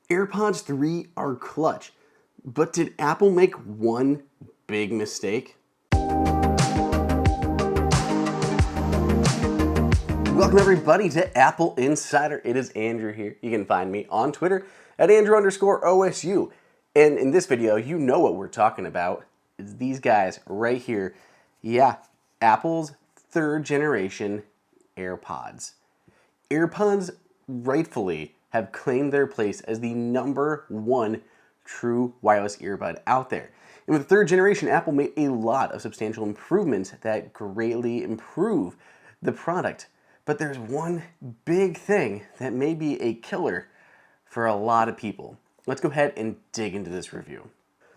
AirPods 3 are clutch, but did Apple make one big mistake? Welcome everybody to Apple Insider. It is Andrew here. You can find me on Twitter at Andrew_OSU. And in this video, you know what we're talking about. It's these guys right here. Yeah, Apple's third generation AirPods. AirPods rightfully have claimed their place as the #1 true wireless earbud out there. And with the third generation, Apple made a lot of substantial improvements that greatly improve the product. But there's one big thing that may be a killer for a lot of people. Let's go ahead and dig into this review.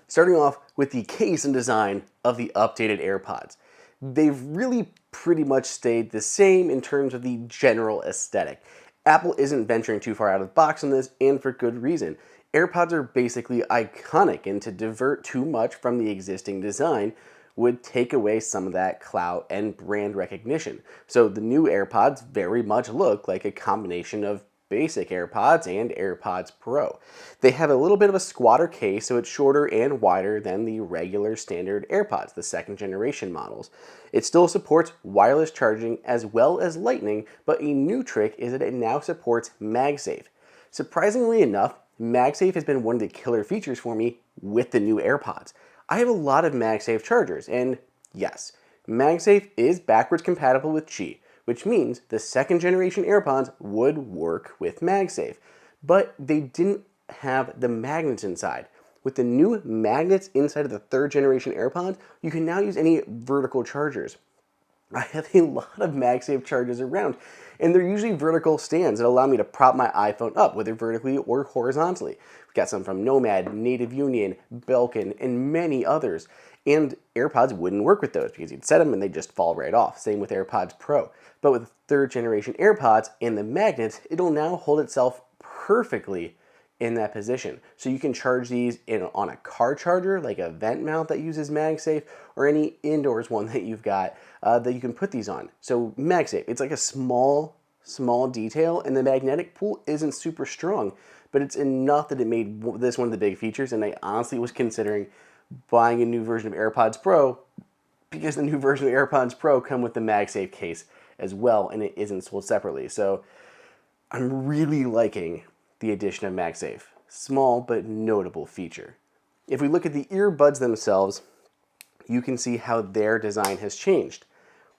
Starting off with the case and design of the updated AirPods. They've really pretty much stayed the same in terms of the general aesthetic. Apple isn't venturing too far out of the box on this, and for good reason. AirPods are basically iconic, and to divert too much from the existing design would take away some of that clout and brand recognition. So the new AirPods very much look like a combination of basic AirPods and AirPods Pro. They have a little bit of a squatter case, so it's shorter and wider than the regular standard AirPods, the second generation models. It still supports wireless charging as well as Lightning, but a new trick is that it now supports MagSafe. Surprisingly enough, MagSafe has been one of the killer features for me with the new AirPods. I have a lot of MagSafe chargers, and yes, MagSafe is backwards compatible with Qi, which means the second generation AirPods would work with MagSafe, but they didn't have the magnets inside. With the new magnets inside of the third generation AirPods, you can now use any vertical chargers. I have a lot of MagSafe chargers around, and they're usually vertical stands that allow me to prop my iPhone up, whether vertically or horizontally. We've got some from Nomad, Native Union, Belkin, and many others. And AirPods wouldn't work with those because you'd set them and they'd just fall right off. Same with AirPods Pro. But with third generation AirPods and the magnets, it'll now hold itself perfectly in that position. So you can charge these on a car charger, like a vent mount that uses MagSafe, or any indoors one that you've got that you can put these on. So MagSafe, it's like a small detail, and the magnetic pull isn't super strong, but it's enough that it made this one of the big features, and I honestly was considering buying a new version of AirPods Pro because the new version of AirPods Pro come with the MagSafe case as well, and it isn't sold separately. So I'm really liking the addition of MagSafe. Small but notable feature. If we look at the earbuds themselves, you can see how their design has changed.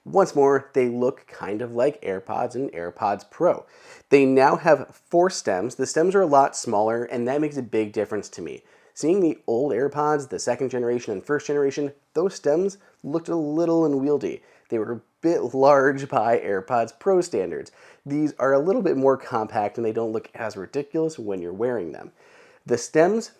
Once more, they look kind of like AirPods and AirPods Pro. They now have 4 stems. The stems are a lot smaller, and that makes a big difference to me. Seeing the old AirPods, the second generation and first generation, those stems looked a little unwieldy. They were a bit large by AirPods Pro standards. These are a little bit more compact and they don't look as ridiculous when you're wearing them. The stems,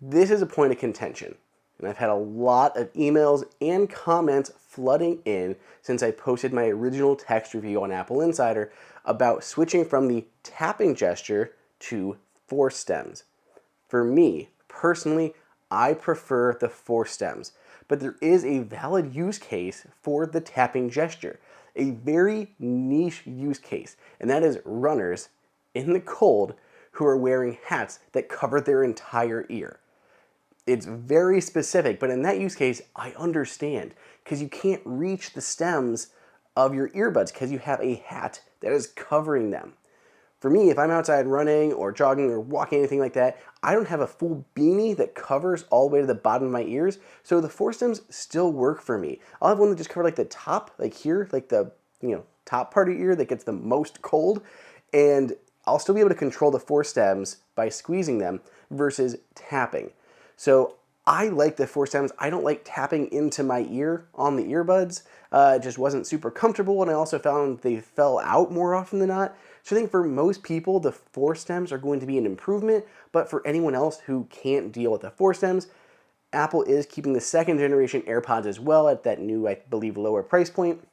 this is a point of contention. And I've had a lot of emails and comments flooding in since I posted my original text review on Apple Insider about switching from the tapping gesture to 4 stems. For me, personally, I prefer the 4 stems, but there is a valid use case for the tapping gesture, a very niche use case, and that is runners in the cold who are wearing hats that cover their entire ear. It's very specific, but in that use case, I understand, because you can't reach the stems of your earbuds because you have a hat that is covering them. For me, if I'm outside running or jogging or walking, anything like that, I don't have a full beanie that covers all the way to the bottom of my ears, so the 4 stems still work for me. I'll have one that just covers like the top, like here, like the top part of your ear that gets the most cold, and I'll still be able to control the 4 stems by squeezing them versus tapping. So I like the 4 stems. I don't like tapping into my ear on the earbuds. It just wasn't super comfortable, and I also found they fell out more often than not. So I think for most people, the 4 stems are going to be an improvement, but for anyone else who can't deal with the 4 stems, Apple is keeping the second generation AirPods as well at that new, I believe, lower price point.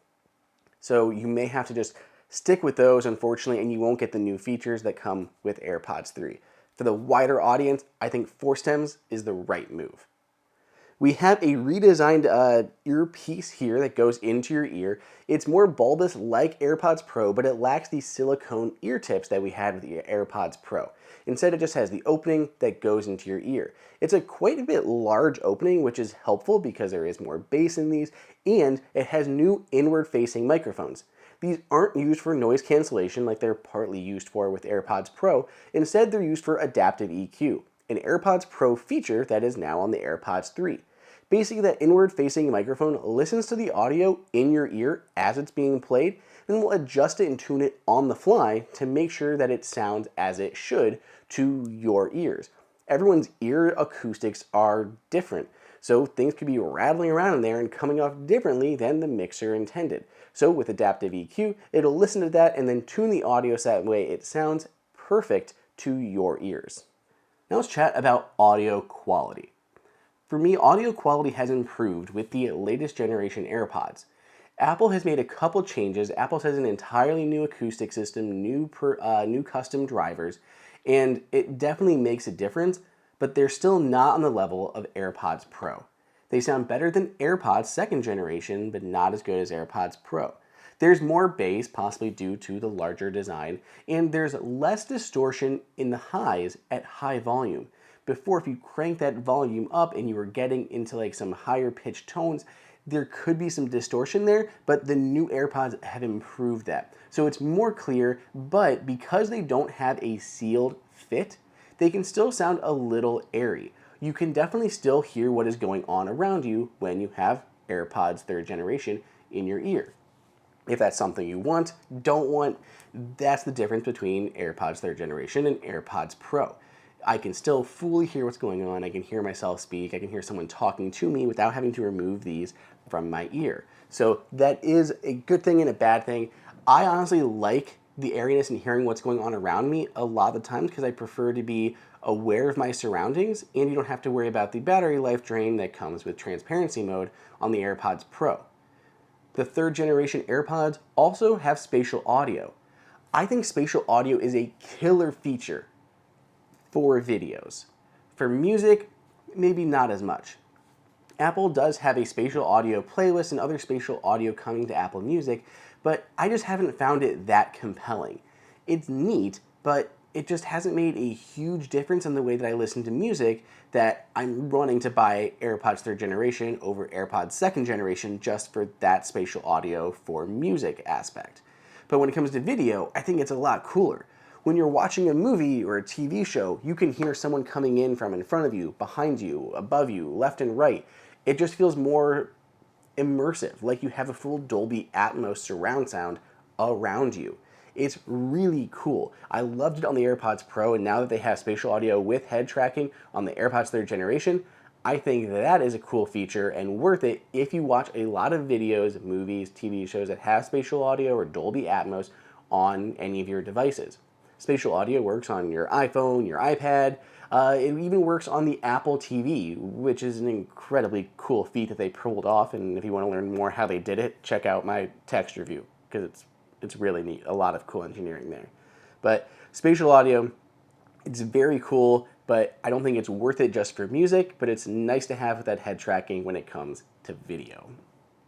So you may have to just stick with those, unfortunately, and you won't get the new features that come with AirPods 3. For the wider audience, I think 4 stems is the right move. We have a redesigned earpiece here that goes into your ear. It's more bulbous like AirPods Pro, but it lacks the silicone ear tips that we had with the AirPods Pro. Instead, it just has the opening that goes into your ear. It's a quite a bit large opening, which is helpful because there is more bass in these, and it has new inward-facing microphones. These aren't used for noise cancellation like they're partly used for with AirPods Pro. Instead, they're used for adaptive EQ, an AirPods Pro feature that is now on the AirPods 3. Basically, that inward-facing microphone listens to the audio in your ear as it's being played, and will adjust it and tune it on the fly to make sure that it sounds as it should to your ears. Everyone's ear acoustics are different, so things could be rattling around in there and coming off differently than the mixer intended. So with adaptive EQ, it'll listen to that and then tune the audio so that way it sounds perfect to your ears. Now let's chat about audio quality. For me, audio quality has improved with the latest generation AirPods. Apple has made a couple changes. Apple has an entirely new acoustic system, new custom drivers, and it definitely makes a difference, but they're still not on the level of AirPods Pro. They sound better than AirPods second generation, but not as good as AirPods Pro. There's more bass, possibly due to the larger design, and there's less distortion in the highs at high volume. Before, if you crank that volume up and you were getting into like some higher pitched tones, there could be some distortion there, but the new AirPods have improved that. So it's more clear, but because they don't have a sealed fit, they can still sound a little airy. You can definitely still hear what is going on around you when you have AirPods third generation in your ear. If that's something you want, don't want, that's the difference between AirPods third generation and AirPods Pro. I can still fully hear what's going on. I can hear myself speak. I can hear someone talking to me without having to remove these from my ear. So that is a good thing and a bad thing. I honestly like the airiness and hearing what's going on around me a lot of the times because I prefer to be aware of my surroundings, and you don't have to worry about the battery life drain that comes with transparency mode on the AirPods Pro. The third generation AirPods also have spatial audio. I think spatial audio is a killer feature for videos. For music, maybe not as much. Apple does have a spatial audio playlist and other spatial audio coming to Apple Music, but I just haven't found it that compelling. It's neat, but it just hasn't made a huge difference in the way that I listen to music that I'm running to buy AirPods third generation over AirPods second generation just for that spatial audio for music aspect. But when it comes to video, I think it's a lot cooler. When you're watching a movie or a TV show, you can hear someone coming in from in front of you, behind you, above you, left and right. It just feels more immersive, like you have a full Dolby Atmos surround sound around you. It's really cool. I loved it on the AirPods Pro, and now that they have spatial audio with head tracking on the AirPods third generation, I think that is a cool feature and worth it if you watch a lot of videos, movies, TV shows that have spatial audio or Dolby Atmos on any of your devices. Spatial audio works on your iPhone, your iPad. It even works on the Apple TV, which is an incredibly cool feat that they pulled off. And if you want to learn more how they did it, check out my text review because it's really neat. A lot of cool engineering there. But spatial audio, it's very cool, but I don't think it's worth it just for music, but it's nice to have with that head tracking when it comes to video.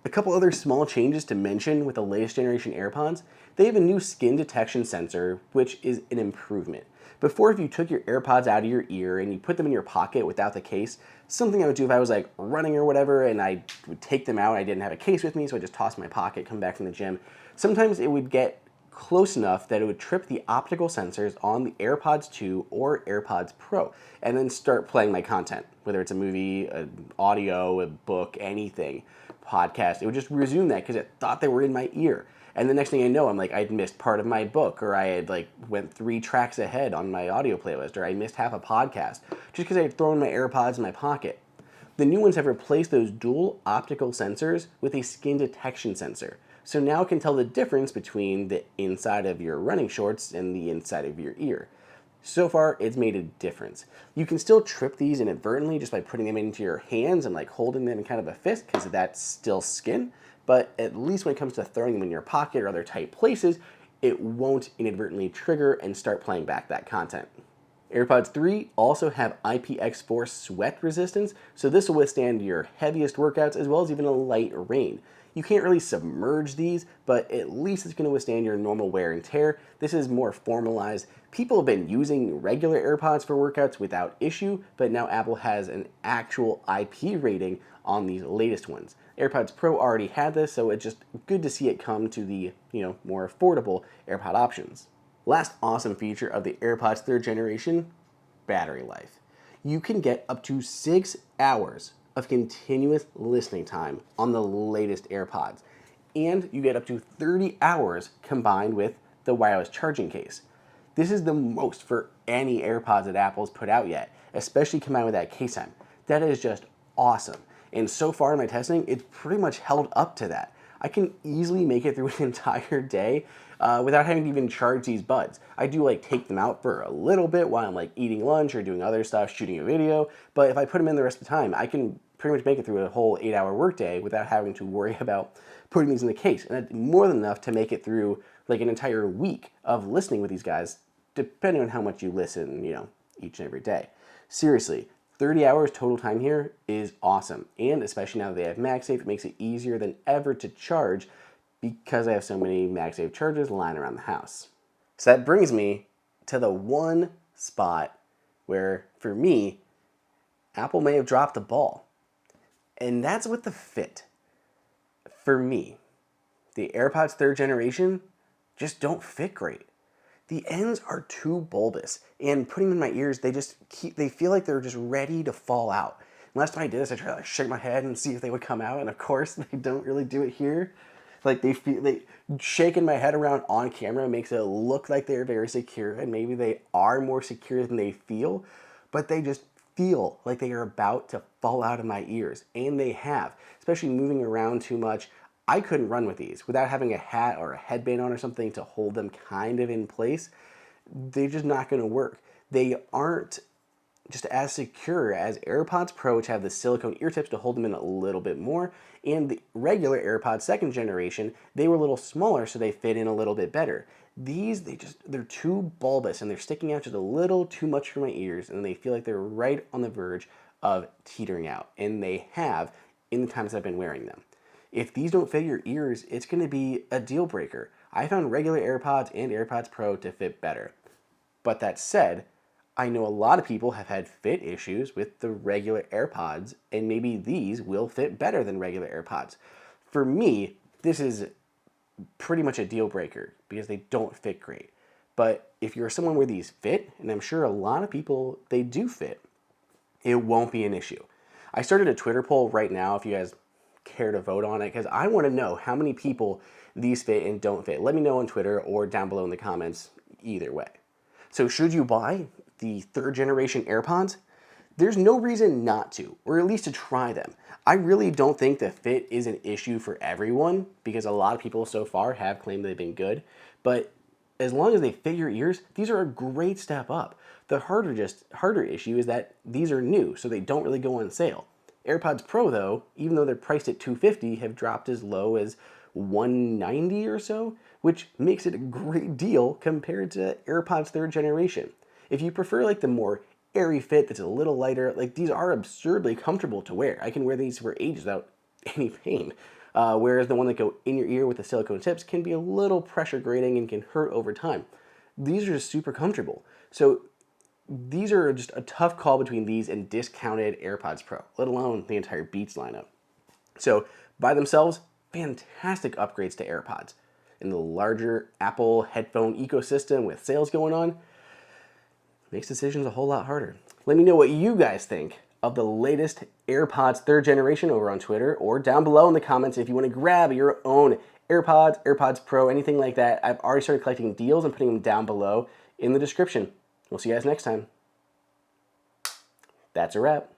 A couple other small changes to mention with the latest generation AirPods. They have a new skin detection sensor, which is an improvement. Before, if you took your AirPods out of your ear and you put them in your pocket without the case, something I would do if I was like running or whatever and I would take them out, I didn't have a case with me, so I just tossed my pocket, come back from the gym. Sometimes it would get close enough that it would trip the optical sensors on the AirPods 2 or AirPods Pro and then start playing my content, whether it's a movie, an audio, a book, anything, podcast. It would just resume that because it thought they were in my ear. And the next thing I know, I'm like, I'd missed part of my book, or I had like went 3 tracks ahead on my audio playlist, or I missed half a podcast just because I had thrown my AirPods in my pocket. The new ones have replaced those dual optical sensors with a skin detection sensor. So now it can tell the difference between the inside of your running shorts and the inside of your ear. So far, it's made a difference. You can still trip these inadvertently just by putting them into your hands and like holding them in kind of a fist because that's still skin. But at least when it comes to throwing them in your pocket or other tight places, it won't inadvertently trigger and start playing back that content. AirPods 3 also have IPX4 sweat resistance, so this will withstand your heaviest workouts as well as even a light rain. You can't really submerge these, but at least it's going to withstand your normal wear and tear. This is more formalized. People have been using regular AirPods for workouts without issue, but now Apple has an actual IP rating on these latest ones. AirPods Pro already had this, so it's just good to see it come to the, more affordable AirPod options. Last awesome feature of the AirPods 3rd generation, battery life. You can get up to 6 hours of continuous listening time on the latest AirPods, and you get up to 30 hours combined with the wireless charging case. This is the most for any AirPods that Apple's put out yet, especially combined with that case time. That is just awesome. And so far in my testing, it's pretty much held up to that. I can easily make it through an entire day without having to even charge these buds. I do take them out for a little bit while I'm eating lunch or doing other stuff, shooting a video, but if I put them in the rest of the time, I can pretty much make it through a whole 8-hour workday without having to worry about putting these in the case. And that's more than enough to make it through an entire week of listening with these guys, depending on how much you listen, each and every day. Seriously, 30 hours total time here is awesome. And especially now that they have MagSafe, it makes it easier than ever to charge because I have so many MagSafe chargers lying around the house. So that brings me to the one spot where, for me, Apple may have dropped the ball. And that's with the fit. For me, the AirPods 3rd generation just don't fit great. The ends are too bulbous, and putting them in my ears, they feel like they're just ready to fall out. And last time I did this, I tried to shake my head and see if they would come out, and of course, they don't really do it here. Shaking my head around on camera makes it look like they're very secure, and maybe they are more secure than they feel, but they just feel like they are about to fall out of my ears, and they have, especially moving around too much. I couldn't run with these without having a hat or a headband on or something to hold them kind of in place. They're just not going to work. They aren't just as secure as AirPods Pro, which have the silicone ear tips to hold them in a little bit more, and the regular AirPods 2nd generation, they were a little smaller, so they fit in a little bit better. These, they're too bulbous, and they're sticking out just a little too much for my ears, and they feel like they're right on the verge of teetering out, and they have in the times I've been wearing them. If these don't fit your ears, it's going to be a deal breaker. I found regular AirPods and AirPods Pro to fit better. But that said, I know a lot of people have had fit issues with the regular AirPods, and maybe these will fit better than regular AirPods. For me, this is pretty much a deal breaker because they don't fit great. But if you're someone where these fit, and I'm sure a lot of people, they do fit, it won't be an issue. I started a Twitter poll right now if you guys care to vote on it, because I want to know how many people these fit and don't fit. Let me know on Twitter or down below in the comments, either way. So should you buy the 3rd generation AirPods? There's no reason not to, or at least to try them. I really don't think the fit is an issue for everyone, because a lot of people so far have claimed they've been good, but as long as they fit your ears, these are a great step up. The harder issue is that these are new, so they don't really go on sale. AirPods Pro, though, even though they're priced at $250, have dropped as low as $190 or so, which makes it a great deal compared to AirPods 3rd generation. If you prefer the more airy fit that's a little lighter, these are absurdly comfortable to wear. I can wear these for ages without any pain. Whereas the one that go in your ear with the silicone tips can be a little pressure grating and can hurt over time. These are just super comfortable. So these are just a tough call between these and discounted AirPods Pro, let alone the entire Beats lineup. So by themselves, fantastic upgrades to AirPods. In the larger Apple headphone ecosystem with sales going on, makes decisions a whole lot harder. Let me know what you guys think of the latest AirPods 3rd generation over on Twitter, or down below in the comments if you want to grab your own AirPods, AirPods Pro, anything like that. I've already started collecting deals and putting them down below in the description. We'll see you guys next time. That's a wrap.